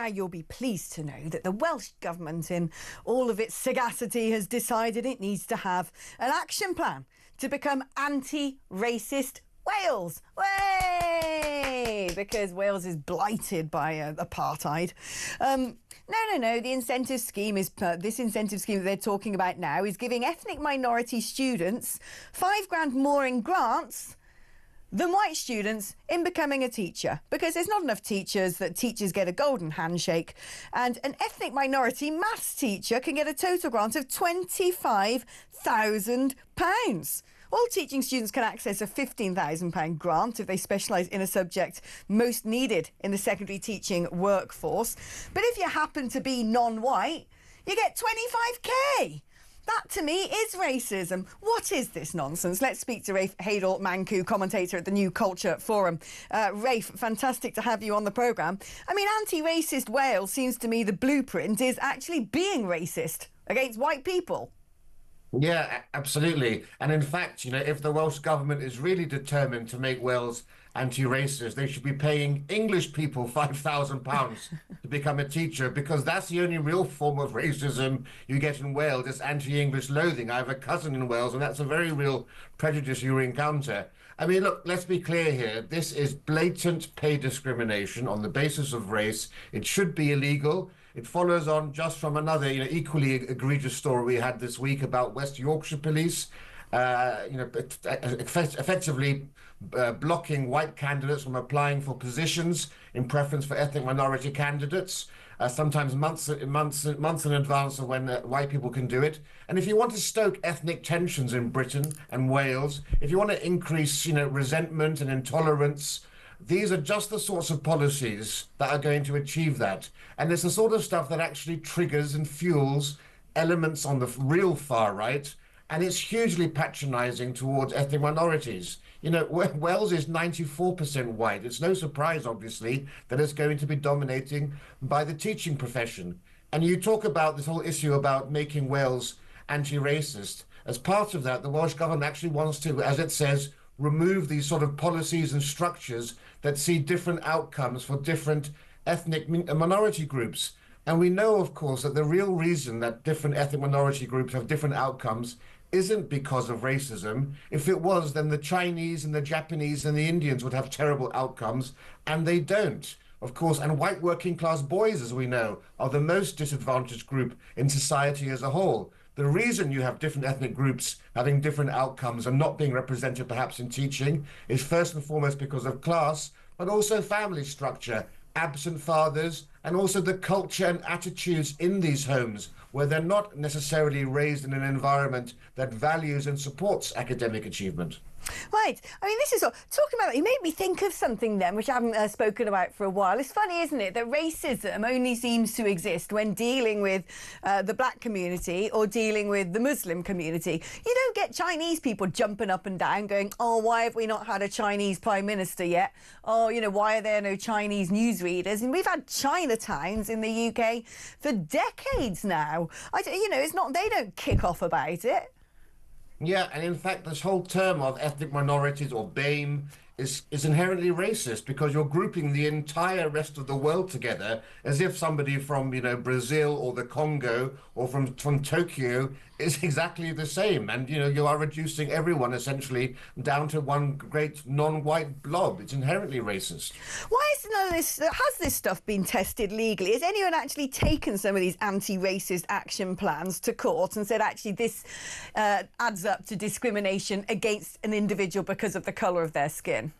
now you'll be pleased to know that the Welsh Government, in all of its sagacity, has decided it needs to have an action plan to become anti-racist Wales. Way! Because Wales is blighted by apartheid. No. The incentive scheme is this incentive scheme that they're talking about now is giving ethnic minority students £5,000 more in grants than white students in becoming a teacher, because there's not enough teachers that teachers get a golden handshake, and an ethnic minority maths teacher can get a total grant of £25,000. All teaching students can access a £15,000 grant if they specialise in a subject most needed in the secondary teaching workforce. But if you happen to be non-white, you get 25k. That, to me, is racism. What is this nonsense? Let's speak to Rafe heydel-mankoo, commentator at the New Culture Forum. Rafe, fantastic to have you on the programme. I mean, anti-racist Wales seems to me the blueprint is actually being racist against white people. Yeah, absolutely. And in fact, if the Welsh Government is really determined to make Wales anti-racist, they should be paying English people £5,000 to become a teacher, because that's the only real form of racism you get in Wales. It's anti-English loathing. I have a cousin in Wales, and that's a very real prejudice you encounter. I mean, look, let's be clear here. This is blatant pay discrimination on the basis of race. It should be illegal. It follows on just from another, equally egregious story we had this week about West Yorkshire police, effectively blocking white candidates from applying for positions in preference for ethnic minority candidates, sometimes months in advance of when white people can do it. And if you want to stoke ethnic tensions in Britain and Wales, if you want to increase, resentment and intolerance, these are just the sorts of policies that are going to achieve that. And it's the sort of stuff that actually triggers and fuels elements on the real far right. And it's hugely patronizing towards ethnic minorities. Wales is 94% white. It's no surprise, obviously, that it's going to be dominating by the teaching profession. And you talk about this whole issue about making Wales anti-racist. As part of that, the Welsh Government actually wants to, as it says, remove these sort of policies and structures that see different outcomes for different ethnic minority groups. And we know, of course, that the real reason that different ethnic minority groups have different outcomes isn't because of racism. If it was, then the Chinese and the Japanese and the Indians would have terrible outcomes, and they don't. Of course, and white working class boys, as we know, are the most disadvantaged group in society as a whole. The reason you have different ethnic groups having different outcomes and not being represented perhaps in teaching is first and foremost because of class, but also family structure, absent fathers, and also the culture and attitudes in these homes where they're not necessarily raised in an environment that values and supports academic achievement. Right. I mean, this is talking about. You made me think of something then, which I haven't spoken about for a while. It's funny, isn't it, that racism only seems to exist when dealing with the black community or dealing with the Muslim community. You don't get Chinese people jumping up and down going, "Oh, why have we not had a Chinese prime minister yet? Oh, why are there no Chinese newsreaders?" And we've had Chinatowns in the UK for decades now. It's not. They don't kick off about it. Yeah, and in fact, this whole term of ethnic minorities, or BAME, is inherently racist, because you're grouping the entire rest of the world together as if somebody from, Brazil or the Congo or from Tokyo is exactly the same. And, you are reducing everyone essentially down to one great non-white blob. It's inherently racist. Why is none of this? Has this stuff been tested legally? Has anyone actually taken some of these anti-racist action plans to court and said, actually, this adds up to discrimination against an individual because of the colour of their skin?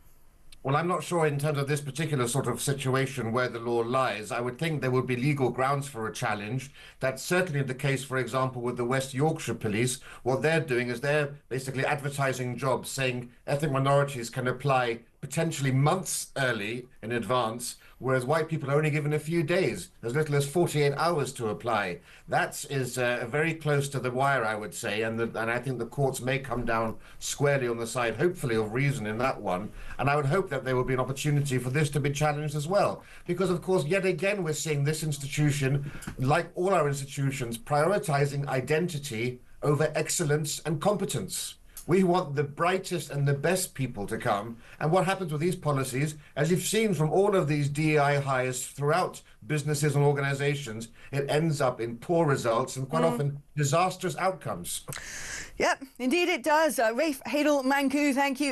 Well, I'm not sure in terms of this particular sort of situation where the law lies. I would think there would be legal grounds for a challenge. That's certainly the case, for example, with the West Yorkshire police. What they're doing is they're basically advertising jobs, saying ethnic minorities can apply potentially months early in advance, whereas white people are only given a few days, as little as 48 hours to apply. That is very close to the wire, I would say, and I think the courts may come down squarely on the side, hopefully, of reason in that one. And I would hope that there will be an opportunity for this to be challenged as well. Because, of course, yet again, we're seeing this institution, like all our institutions, prioritizing identity over excellence and competence. We want the brightest and the best people to come. And what happens with these policies, as you've seen from all of these DEI hires throughout businesses and organizations, it ends up in poor results and quite often disastrous outcomes. Yep, indeed it does. Rafe heydel-mankoo, thank you.